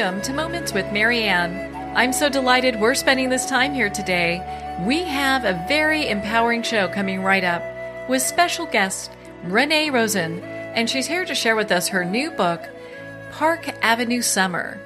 Welcome to Moments with Marianne. I'm so delighted we're spending this time here today. We have a very empowering show coming right up with special guest Renee Rosen, and she's here to share with us her new book, Park Avenue Summer.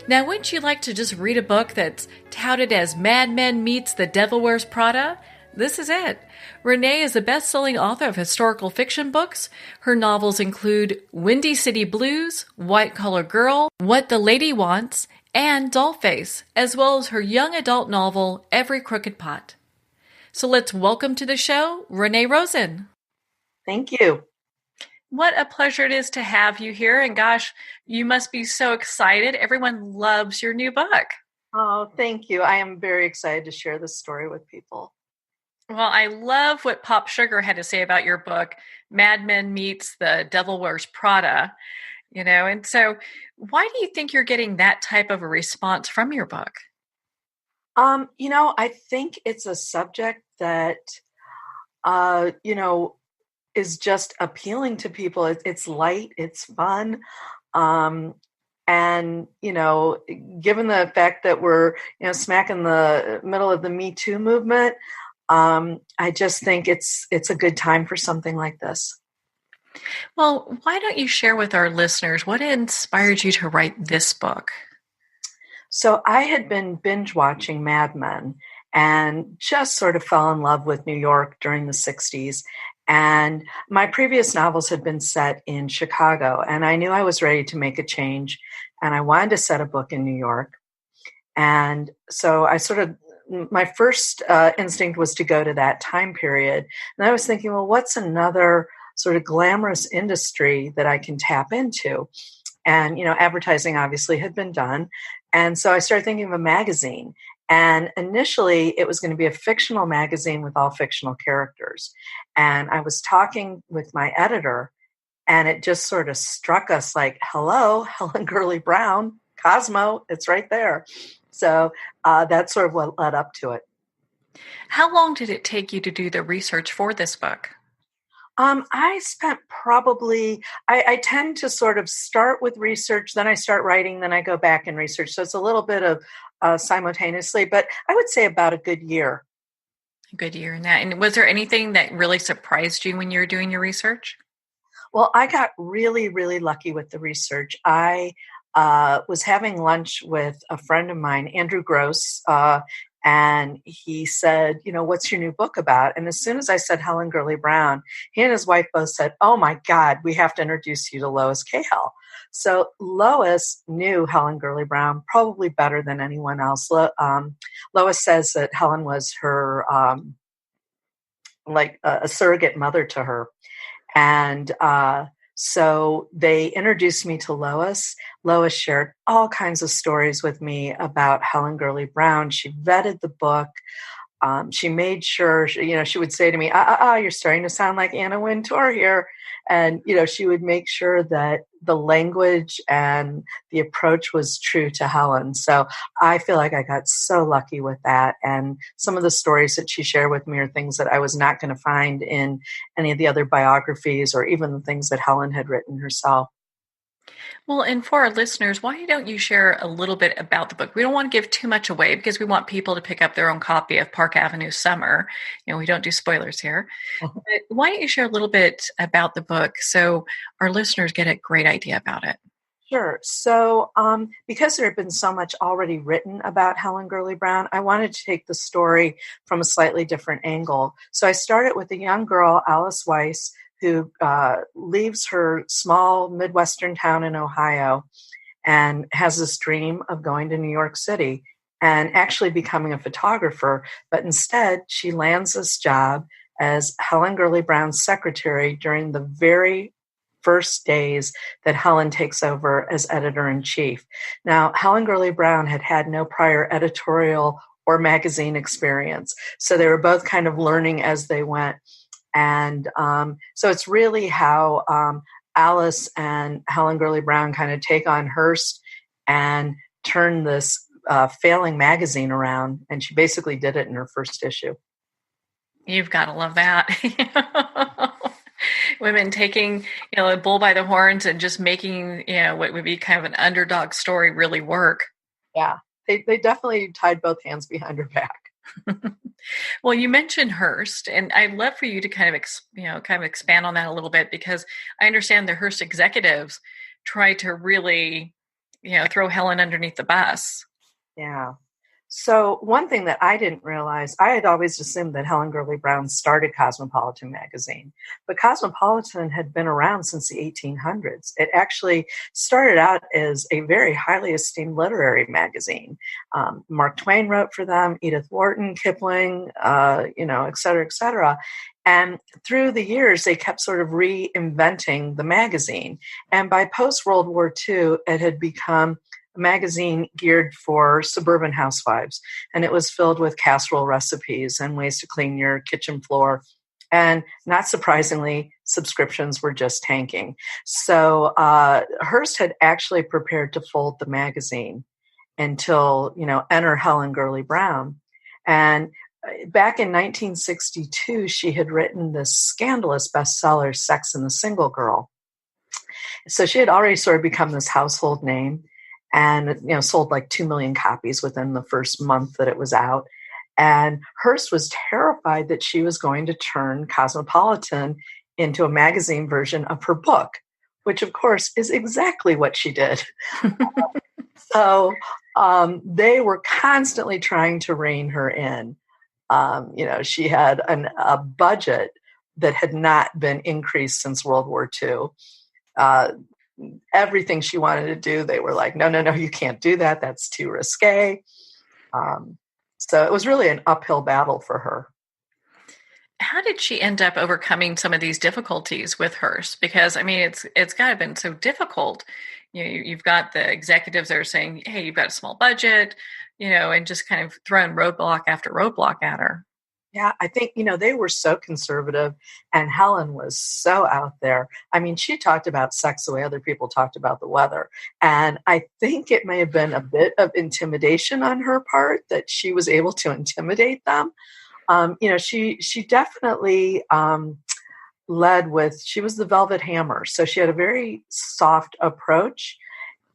Now, wouldn't you like to just read a book that's touted as Mad Men meets The Devil Wears Prada? This is it. Renee is a best-selling author of historical fiction books. Her novels include Windy City Blues, White Collar Girl, What the Lady Wants, and Dollface, as well as her young adult novel, Every Crooked Pot. So let's welcome to the show, Renee Rosen. Thank you. What a pleasure it is to have you here. And gosh, you must be so excited. Everyone loves your new book. Oh, thank you. I am very excited to share this story with people. Well, I love what Pop Sugar had to say about your book, Mad Men Meets The Devil Wears Prada, and so why do you think you're getting that type of a response from your book? I think it's a subject that, is just appealing to people. It's light, it's fun. And, given the fact that we're, smack in the middle of the Me Too movement, I just think it's a good time for something like this. Well, why don't you share with our listeners what inspired you to write this book? So I had been binge watching Mad Men and just sort of fell in love with New York during the 60s. And my previous novels had been set in Chicago, and I knew I was ready to make a change, and I wanted to set a book in New York. And so my first instinct was to go to that time period. And I was thinking, well, what's another sort of glamorous industry that I can tap into? And, advertising obviously had been done. And so I started thinking of a magazine. And initially it was going to be a fictional magazine with all fictional characters. And I was talking with my editor, and it just sort of struck us like, hello, Helen Gurley Brown, Cosmo, it's right there. So that's sort of what led up to it. How long did it take you to do the research for this book? I spent I tend to sort of start with research, then I start writing, then I go back and research. So it's a little bit of simultaneously, but I would say about a good year. A good year in that. And was there anything that really surprised you when you were doing your research? Well, I got really, really lucky with the research. I was having lunch with a friend of mine, Andrew Gross, and he said, what's your new book about? And as soon as I said Helen Gurley Brown, he and his wife both said, oh my God, we have to introduce you to Lois Cahill. So Lois knew Helen Gurley Brown probably better than anyone else. Lois says that Helen was her, like a surrogate mother to her. And so they introduced me to Lois. Lois shared all kinds of stories with me about Helen Gurley Brown. She vetted the book. She made sure, she would say to me, you're starting to sound like Anna Wintour here. And, she would make sure that the language and the approach was true to Helen. So I feel like I got so lucky with that. And some of the stories that she shared with me are things that I was not going to find in any of the other biographies or even the things that Helen had written herself. Well, and for our listeners, why don't you share a little bit about the book? We don't want to give too much away because we want people to pick up their own copy of Park Avenue Summer. We don't do spoilers here. But why don't you share a little bit about the book so our listeners get a great idea about it? Sure. So because there had been so much already written about Helen Gurley Brown, I wanted to take the story from a slightly different angle. So I started with a young girl, Alice Weiss, who leaves her small Midwestern town in Ohio and has this dream of going to New York City and actually becoming a photographer. But instead, she lands this job as Helen Gurley Brown's secretary during the very first days that Helen takes over as editor-in-chief. Now, Helen Gurley Brown had no prior editorial or magazine experience, so they were both kind of learning as they went. And so it's really how Alice and Helen Gurley Brown kind of take on Hearst and turn this failing magazine around. And she basically did it in her first issue. You've got to love that. Women taking, a bull by the horns and just making, what would be kind of an underdog story really work. Yeah, they definitely tied both hands behind her back. Well, you mentioned Hearst, and I'd love for you to kind of expand on that a little bit, because I understand the Hearst executives try to really, throw Helen underneath the bus. Yeah. So one thing that I didn't realize, I had always assumed that Helen Gurley Brown started Cosmopolitan magazine, but Cosmopolitan had been around since the 1800s. It actually started out as a very highly esteemed literary magazine. Mark Twain wrote for them, Edith Wharton, Kipling, et cetera, et cetera. And through the years, they kept sort of reinventing the magazine. And by post-World War II, it had become magazine geared for suburban housewives, and it was filled with casserole recipes and ways to clean your kitchen floor. And not surprisingly, subscriptions were just tanking. So Hearst had actually prepared to fold the magazine until, enter Helen Gurley Brown. And back in 1962, she had written this scandalous bestseller, Sex and the Single Girl. So she had already sort of become this household name, and sold like 2 million copies within the first month that it was out. And Hearst was terrified that she was going to turn Cosmopolitan into a magazine version of her book, which of course is exactly what she did. So they were constantly trying to rein her in. She had a budget that had not been increased since World War II. Everything she wanted to do, they were like, no, you can't do that. That's too risque. So it was really an uphill battle for her. How did she end up overcoming some of these difficulties with Hearst? Because it's got to have been so difficult. You've got the executives that are saying, "Hey, you've got a small budget," and just kind of throwing roadblock after roadblock at her. Yeah, I think, they were so conservative, and Helen was so out there. She talked about sex the way other people talked about the weather. And I think it may have been a bit of intimidation on her part that she was able to intimidate them. She definitely led with, she was the velvet hammer. So she had a very soft approach.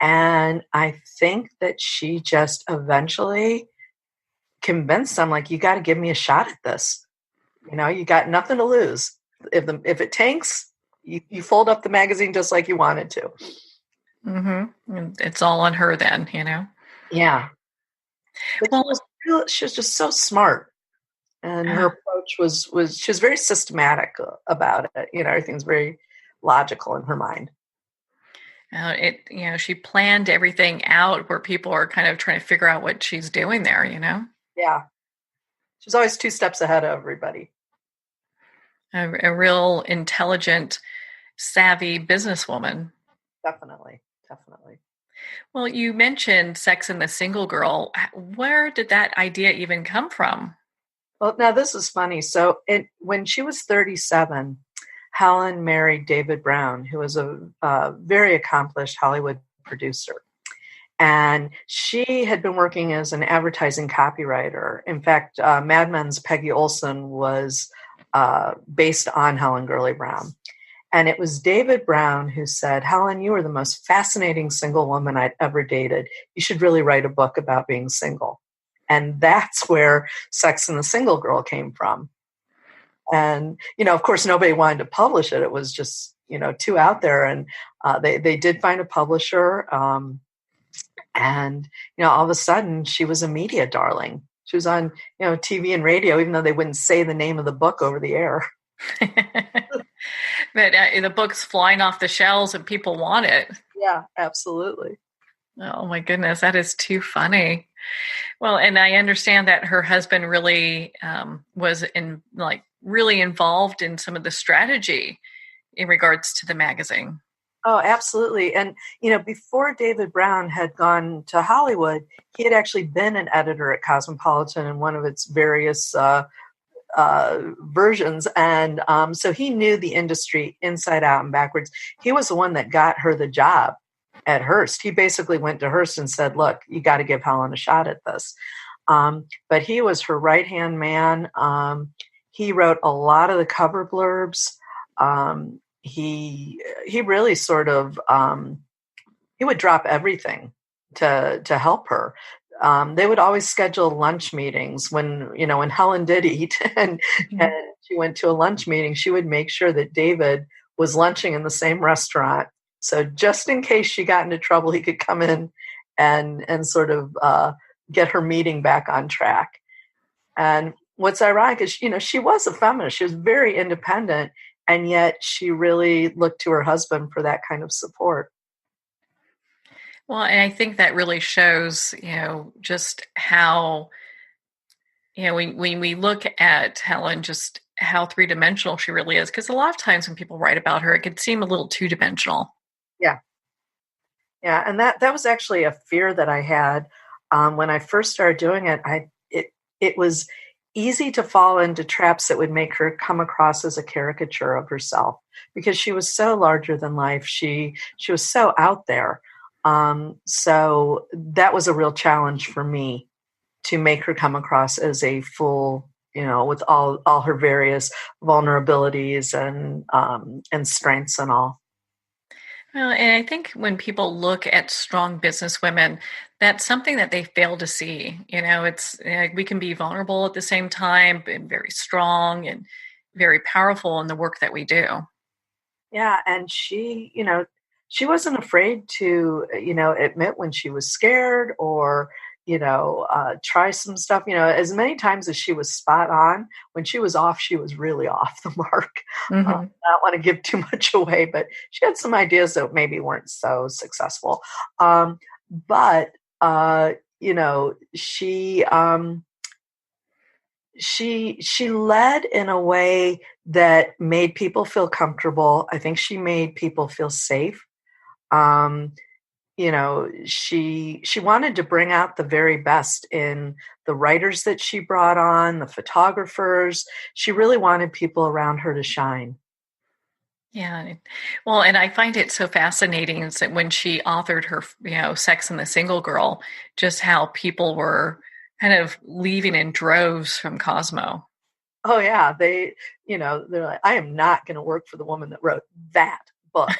And I think that she just eventually convinced them, like, you got to give me a shot at this. You got nothing to lose. If it tanks, you fold up the magazine just like you wanted to. Mm-hmm. It's all on her then, Yeah. But she was just so smart, and her approach was she was very systematic about it. Everything's very logical in her mind. She planned everything out where people are kind of trying to figure out what she's doing there. Yeah. She's always 2 steps ahead of everybody. A real intelligent, savvy businesswoman. Definitely. Well, you mentioned Sex and the Single Girl. Where did that idea even come from? Well, now this is funny. So when she was 37, Helen married David Brown, who was a very accomplished Hollywood producer. And she had been working as an advertising copywriter. In fact, Mad Men's Peggy Olson was based on Helen Gurley Brown. And it was David Brown who said, "Helen, you are the most fascinating single woman I'd ever dated. You should really write a book about being single." And that's where Sex and the Single Girl came from. And, of course, nobody wanted to publish it. It was just, too out there. And they did find a publisher. And, all of a sudden she was a media darling. She was on, TV and radio, even though they wouldn't say the name of the book over the air. But the book's flying off the shelves and people want it. Yeah, absolutely. Oh my goodness, that is too funny. Well, and I understand that her husband really was really involved in some of the strategy in regards to the magazine. Oh, absolutely. And, before David Brown had gone to Hollywood, he had actually been an editor at Cosmopolitan in one of its various versions. And so he knew the industry inside out and backwards. He was the one that got her the job at Hearst. He basically went to Hearst and said, "Look, you got to give Helen a shot at this." But he was her right-hand man. He wrote a lot of the cover blurbs. he really sort of he would drop everything to help her. They would always schedule lunch meetings when Helen did eat and she went to a lunch meeting, she would make sure that David was lunching in the same restaurant. So just in case she got into trouble, he could come in and sort of get her meeting back on track. And what's ironic is, she was a feminist. She was very independent, and yet she really looked to her husband for that kind of support. Well, and I think that really shows, just how, when we look at Helen, just how three-dimensional she really is. Because a lot of times when people write about her, it could seem a little two-dimensional. Yeah. Yeah. And that was actually a fear that I had when I first started doing it. It was easy to fall into traps that would make her come across as a caricature of herself, because she was so larger than life. She was so out there. So that was a real challenge for me, to make her come across as a full, with all her various vulnerabilities and strengths and all. Well, and I think when people look at strong business women, that's something that they fail to see. It's we can be vulnerable at the same time, but very strong and very powerful in the work that we do. Yeah, and she wasn't afraid to, admit when she was scared or, try some stuff. As many times as she was spot on, when she was off, she was really off the mark. Mm-hmm. I don't want to give too much away, but she had some ideas that maybe weren't so successful. But she led in a way that made people feel comfortable. I think she made people feel safe. She wanted to bring out the very best in the writers that she brought on, the photographers. She really wanted people around her to shine. Yeah. Well, and I find it so fascinating is that when she authored her, Sex and the Single Girl, just how people were kind of leaving in droves from Cosmo. Oh yeah. They're like, I am not going to work for the woman that wrote that book.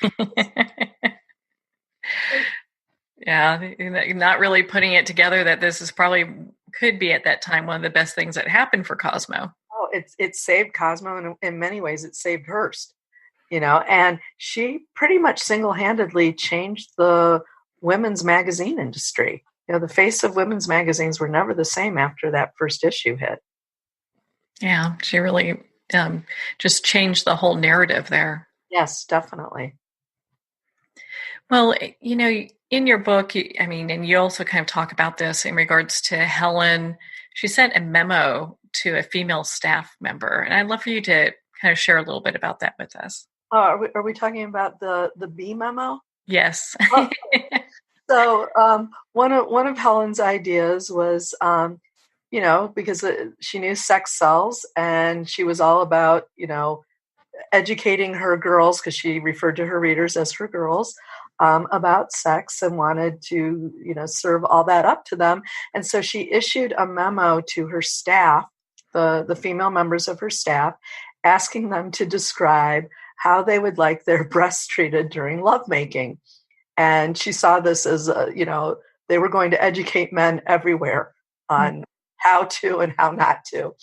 Yeah, not really putting it together that this is probably could be at that time one of the best things that happened for Cosmo. Oh, it saved Cosmo, and in many ways it saved Hearst. And she pretty much single-handedly changed the women's magazine industry. The face of women's magazines were never the same after that first issue hit. Yeah, she really just changed the whole narrative there. Yes, definitely. Well, in your book, and you also kind of talk about this in regards to Helen. She sent a memo to a female staff member, and I'd love for you to kind of share a little bit about that with us. Oh, are we talking about the B memo? Yes. So one of Helen's ideas was, because she knew sex sells, and she was all about, educating her girls, because she referred to her readers as her girls, about sex, and wanted to, serve all that up to them. And so she issued a memo to her staff, the female members of her staff, asking them to describe how they would like their breasts treated during lovemaking. And she saw this as, they were going to educate men everywhere on how to and how not to.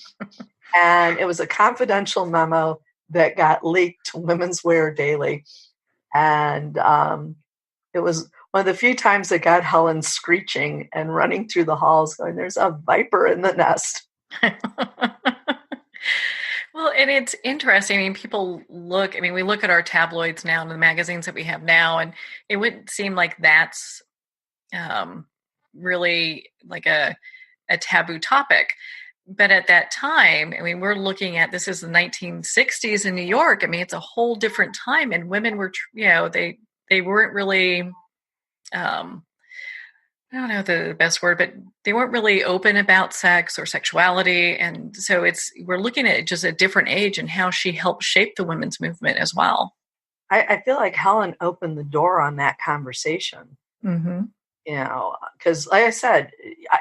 And it was a confidential memo that got leaked to Women's Wear Daily. And it was one of the few times that got Helen screeching and running through the halls going, "There's a viper in the nest." Well, and it's interesting. People look, we look at our tabloids now and the magazines that we have now, and it wouldn't seem like that's really like a taboo topic. But at that time, we're looking at, this is the 1960s in New York. It's a whole different time, and women were, they weren't really, I don't know the best word, but they weren't really open about sex or sexuality. And so we're looking at just a different age and how she helped shape the women's movement as well. I feel like Helen opened the door on that conversation. Mm-hmm. because like I said,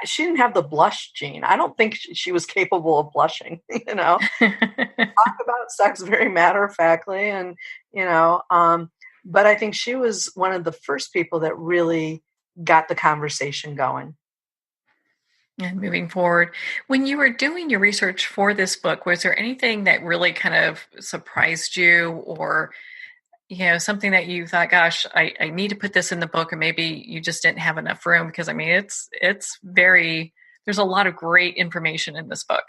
she didn't have the blush gene. I don't think she was capable of blushing, talk about sex very matter of factly. And, but I think she was one of the first people that really got the conversation going. And moving forward, when you were doing your research for this book, was there anything that really kind of surprised you, or something that you thought, gosh, I need to put this in the book, or maybe you just didn't have enough room? Because I mean, there's a lot of great information in this book.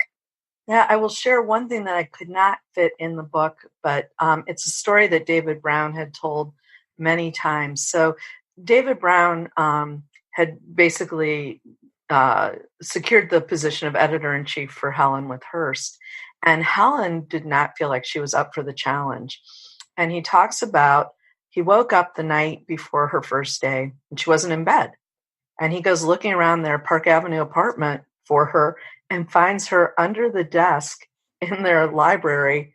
Yeah, I will share one thing that I could not fit in the book, but it's a story that David Brown had told many times. So David Brown had basically secured the position of editor-in-chief for Helen with Hearst. And Helen did not feel like she was up for the challenge. And he talks about, he woke up the night before her first day and she wasn't in bed. And he goes looking around their Park Avenue apartment for her and finds her under the desk in their library,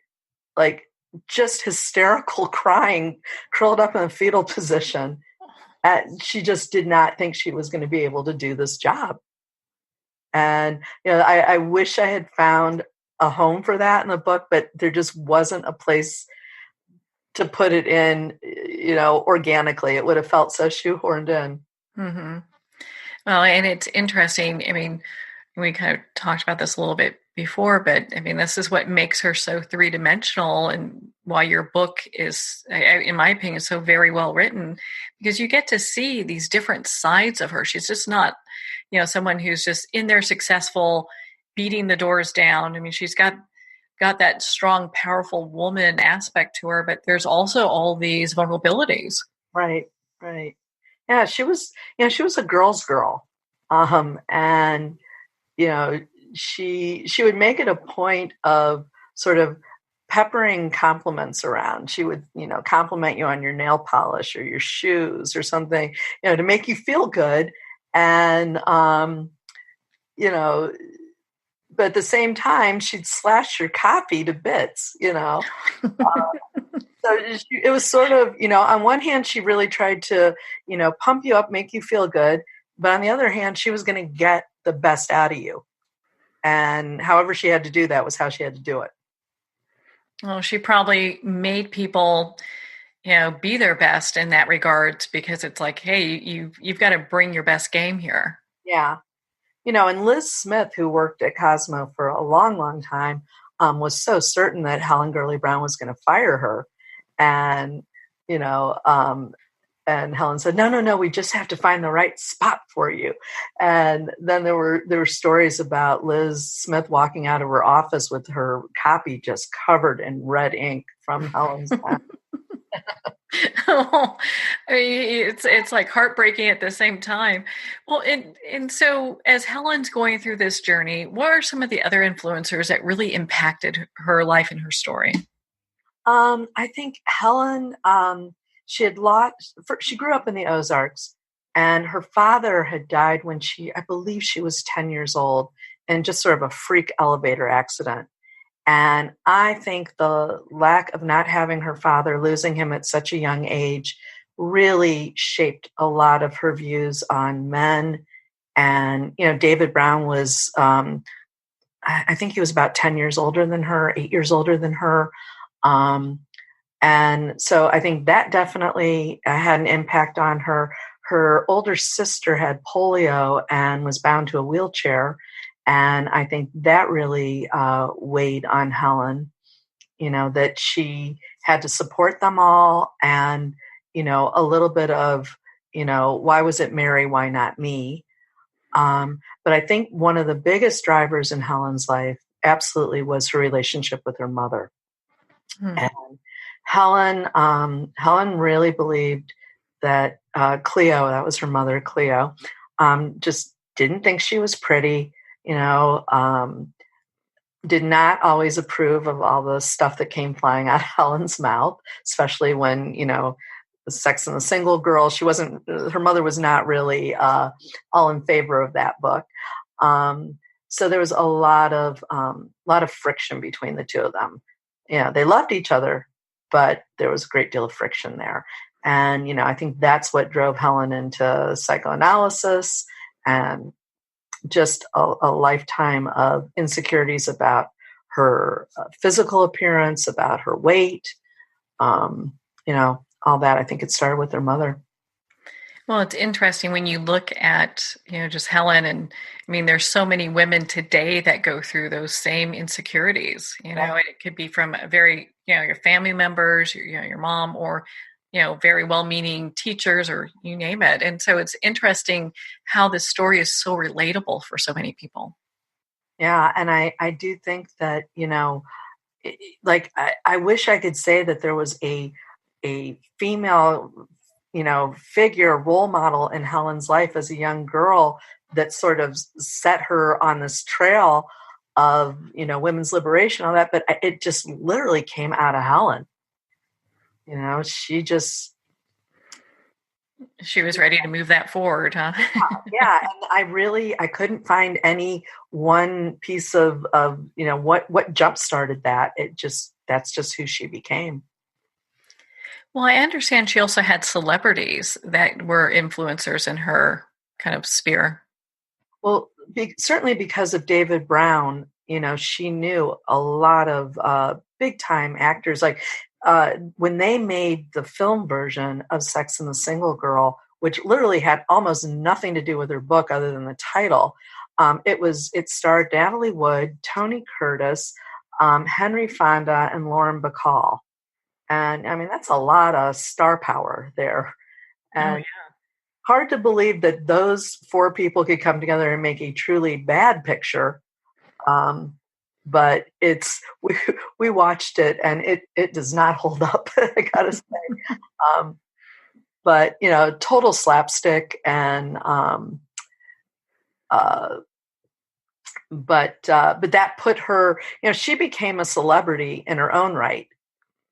like just hysterical crying, curled up in a fetal position. And she just did not think she was going to be able to do this job. And, I wish I had found a home for that in the book, but there just wasn't a place to put it in, organically. It would have felt so shoehorned in. Mm-hmm. Well, and it's interesting. I mean, we kind of talked about this a little bit before, but I mean, this is what makes her so three-dimensional, and why your book is, in my opinion, so very well written, because you get to see these different sides of her. She's just not, someone who's just in there successful, beating the doors down. I mean, she's got that strong, powerful woman aspect to her, but there's also all these vulnerabilities. Right. Yeah, she was a girl's girl. And, she would make it a point of sort of peppering compliments around. She would, compliment you on your nail polish or your shoes or something, to make you feel good. And, but at the same time, she'd slash your copy to bits, So it was sort of, on one hand, she really tried to, pump you up, make you feel good. But on the other hand, she was going to get the best out of you. And however she had to do that was how she had to do it. Well, she probably made people, be their best in that regard, because it's like, hey, you've got to bring your best game here. Yeah. And Liz Smith, who worked at Cosmo for a long, long time, was so certain that Helen Gurley Brown was going to fire her. And, and Helen said, no, we just have to find the right spot for you. And then there were stories about Liz Smith walking out of her office with her copy just covered in red ink from Helen's pen. Oh, I mean, it's like heartbreaking at the same time. Well, and so as Helen's going through this journey, what are some of the other influencers that really impacted her life and her story? I think Helen, she grew up in the Ozarks, and her father had died when I believe she was 10 years old, in just sort of a freak elevator accident. And I think the lack of not having her father, losing him at such a young age, really shaped a lot of her views on men. And, David Brown was, I think he was about 10 years older than her, 8 years older than her. And so I think that definitely had an impact on her. Her older sister had polio and was bound to a wheelchair. And I think that really weighed on Helen, that she had to support them all, and, a little bit of, why was it Mary, why not me? But I think one of the biggest drivers in Helen's life absolutely was her relationship with her mother. And Helen really believed that Cleo, that was her mother, Cleo, just didn't think she was pretty. Did not always approve of all the stuff that came flying out of Helen's mouth, especially when, the Sex and the Single Girl, her mother was not really all in favor of that book. So there was a lot of friction between the two of them. They loved each other, but there was a great deal of friction there. And, I think that's what drove Helen into psychoanalysis and just a lifetime of insecurities about her physical appearance, about her weight, all that. I think it started with her mother. Well, it's interesting when you look at, just Helen, and I mean, there's so many women today that go through those same insecurities, and it could be from a very, your family members, your mom, or, very well-meaning teachers, or you name it. And so it's interesting how this story is so relatable for so many people. Yeah. And I do think that, I wish I could say that there was a female figure, role model in Helen's life as a young girl that sort of set her on this trail of, women's liberation, all that. But it just literally came out of Helen. She was ready to move that forward, huh? Yeah. And I couldn't find any one piece of what jump started that. That's just who she became. Well, I understand she also had celebrities that were influencers in her kind of sphere. Well, certainly because of David Brown, she knew a lot of big time actors. Like when they made the film version of Sex and the Single Girl, which literally had almost nothing to do with her book other than the title, it starred Natalie Wood, Tony Curtis, Henry Fonda, and Lauren Bacall. And I mean, that's a lot of star power there. And hard to believe that those four people could come together and make a truly bad picture. But we watched it and it does not hold up, I gotta say. But total slapstick and but that put her, she became a celebrity in her own right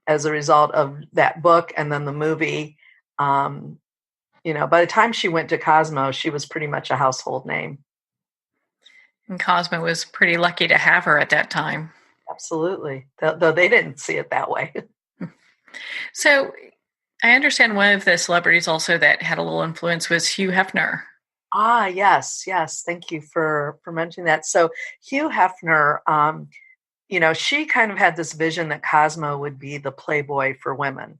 as a result of that book and then the movie. By the time she went to Cosmo, she was pretty much a household name. And Cosmo was pretty lucky to have her at that time. Absolutely. Though they didn't see it that way. So I understand one of the celebrities also that had a little influence was Hugh Hefner. Ah, yes. Thank you for mentioning that. So Hugh Hefner, she kind of had this vision that Cosmo would be the Playboy for women.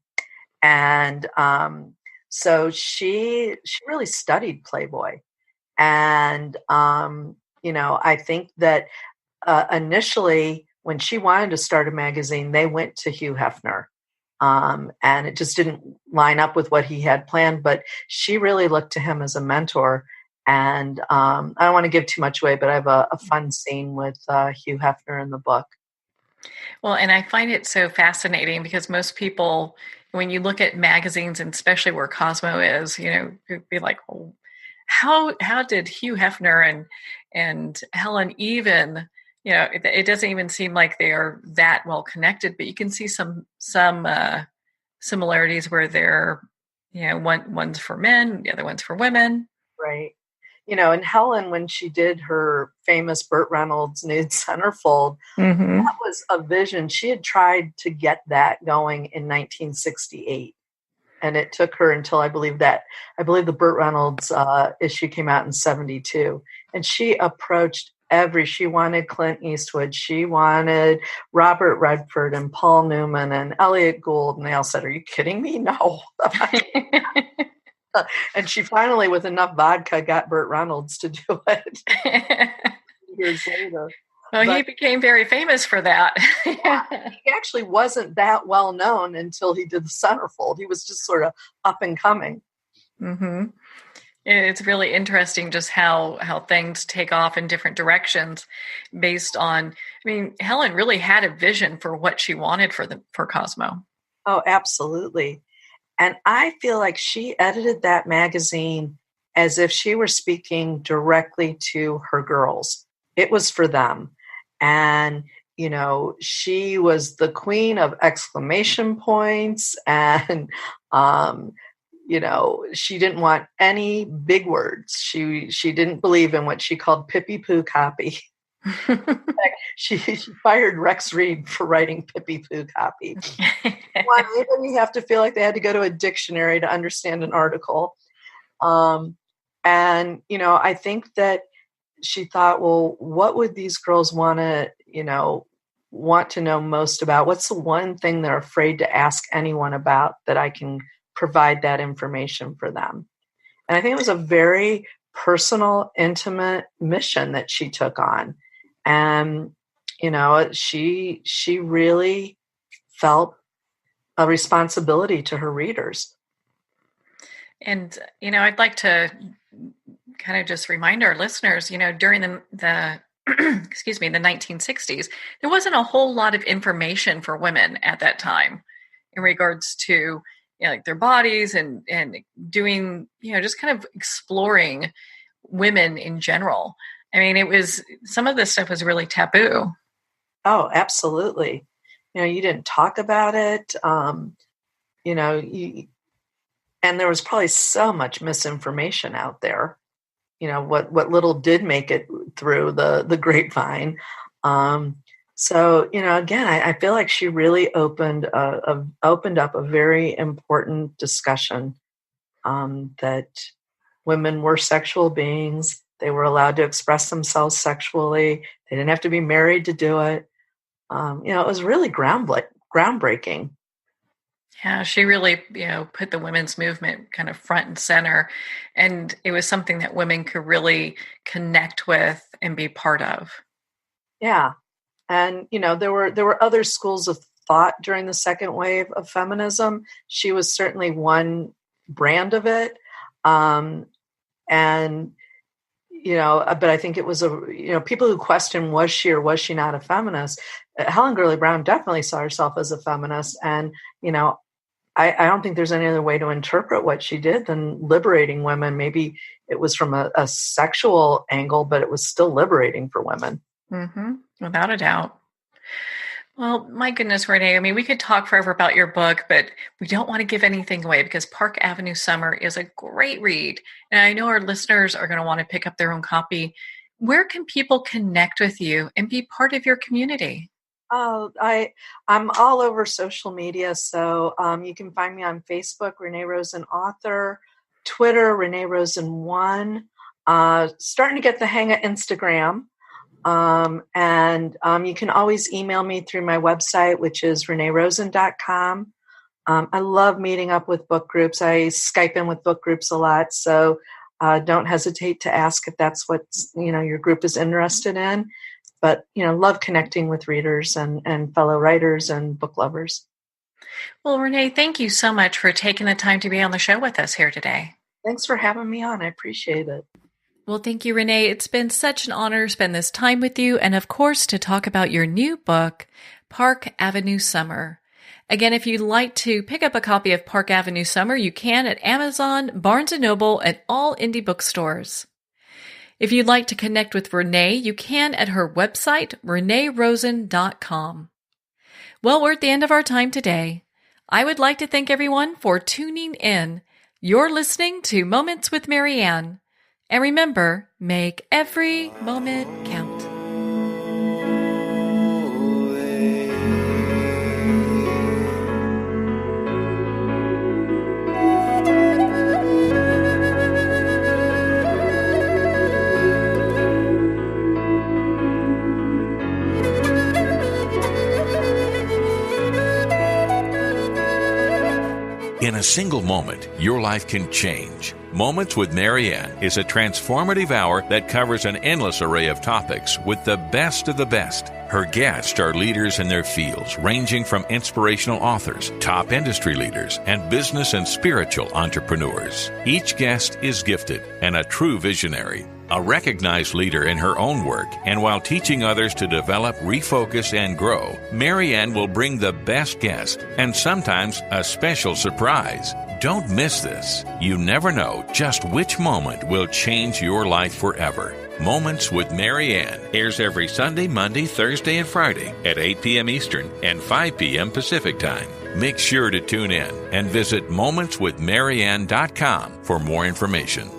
And so she really studied Playboy. And, I think that initially when she wanted to start a magazine, they went to Hugh Hefner. And it just didn't line up with what he had planned, but she really looked to him as a mentor. And I don't want to give too much away, but I have a fun scene with Hugh Hefner in the book. Well, and I find it so fascinating because most people, when you look at magazines, and especially where Cosmo is, you'd be like, well, how did Hugh Hefner and Helen even, it doesn't even seem like they are that well connected, but you can see some similarities where they're, one's for men, the other one's for women. Right. And Helen, when she did her famous Burt Reynolds nude centerfold, that was a vision. She had tried to get that going in 1968. And it took her until I believe the Burt Reynolds issue came out in 72. And she approached she wanted Clint Eastwood. She wanted Robert Redford and Paul Newman and Elliot Gould. And they all said, "Are you kidding me? No." And she finally, with enough vodka, got Burt Reynolds to do it years later. Well, he became very famous for that. He actually wasn't that well known until he did the centerfold. He was just sort of up and coming. Mm-hmm. It's really interesting just how things take off in different directions based on, Helen really had a vision for what she wanted for Cosmo. Oh, absolutely. And I feel like she edited that magazine as if she were speaking directly to her girls. It was for them. And, she was the queen of exclamation points and, she didn't want any big words. She didn't believe in what she called pippy poo copy. She fired Rex Reed for writing Pippi Poo copy. Why anybody have to feel like they had to go to a dictionary to understand an article? And, I think that she thought, well, what would these girls want to know most about? What's the one thing they're afraid to ask anyone about that I can provide that information for them? And I think it was a very personal, intimate mission that she took on. And, she really felt a responsibility to her readers. And, I'd like to kind of just remind our listeners, during the excuse me, the 1960s, there wasn't a whole lot of information for women at that time in regards to, like their bodies and doing, just kind of exploring women in general. I mean, some of this stuff was really taboo. Oh, absolutely. You didn't talk about it. And there was probably so much misinformation out there. What little did make it through the grapevine. So, again, I feel like she really opened up a very important discussion that women were sexual beings. They were allowed to express themselves sexually. They didn't have to be married to do it. It was really groundbreaking. Yeah, she really, put the women's movement kind of front and center. And it was something that women could really connect with and be part of. Yeah. And, there were other schools of thought during the second wave of feminism. She was certainly one brand of it. But I think it was people who question, was she or was she not a feminist? Helen Gurley Brown definitely saw herself as a feminist. And, I don't think there's any other way to interpret what she did than liberating women. Maybe it was from a sexual angle, but it was still liberating for women. Mm-hmm. Without a doubt. Well, my goodness, Renee, I mean, we could talk forever about your book, but we don't want to give anything away because Park Avenue Summer is a great read. And I know our listeners are going to want to pick up their own copy. Where can people connect with you and be part of your community? Oh, I'm all over social media. So you can find me on Facebook, Renee Rosen Author, Twitter, Renee Rosen 1, starting to get the hang of Instagram. And you can always email me through my website, which is reneerosen.com. I love meeting up with book groups. I Skype in with book groups a lot. So don't hesitate to ask if that's what your group is interested in. But, love connecting with readers and fellow writers and book lovers. Well, Renee, thank you so much for taking the time to be on the show with us here today. Thanks for having me on. I appreciate it. Well, thank you, Renee. It's been such an honor to spend this time with you and, of course, to talk about your new book, Park Avenue Summer. Again, if you'd like to pick up a copy of Park Avenue Summer, you can at Amazon, Barnes & Noble, and all indie bookstores. If you'd like to connect with Renee, you can at her website, reneerosen.com. Well, we're at the end of our time today. I would like to thank everyone for tuning in. You're listening to Moments with Marianne. And remember, make every moment count. In a single moment, your life can change. Moments with Marianne is a transformative hour that covers an endless array of topics with the best of the best. Her guests are leaders in their fields, ranging from inspirational authors, top industry leaders, and business and spiritual entrepreneurs. Each guest is gifted and a true visionary, a recognized leader in her own work, and while teaching others to develop, refocus, and grow, Marianne will bring the best guest and sometimes a special surprise. Don't miss this. You never know just which moment will change your life forever. Moments with Marianne airs every Sunday, Monday, Thursday, and Friday at 8 p.m. Eastern and 5 p.m. Pacific Time. Make sure to tune in and visit momentswithmarianne.com for more information.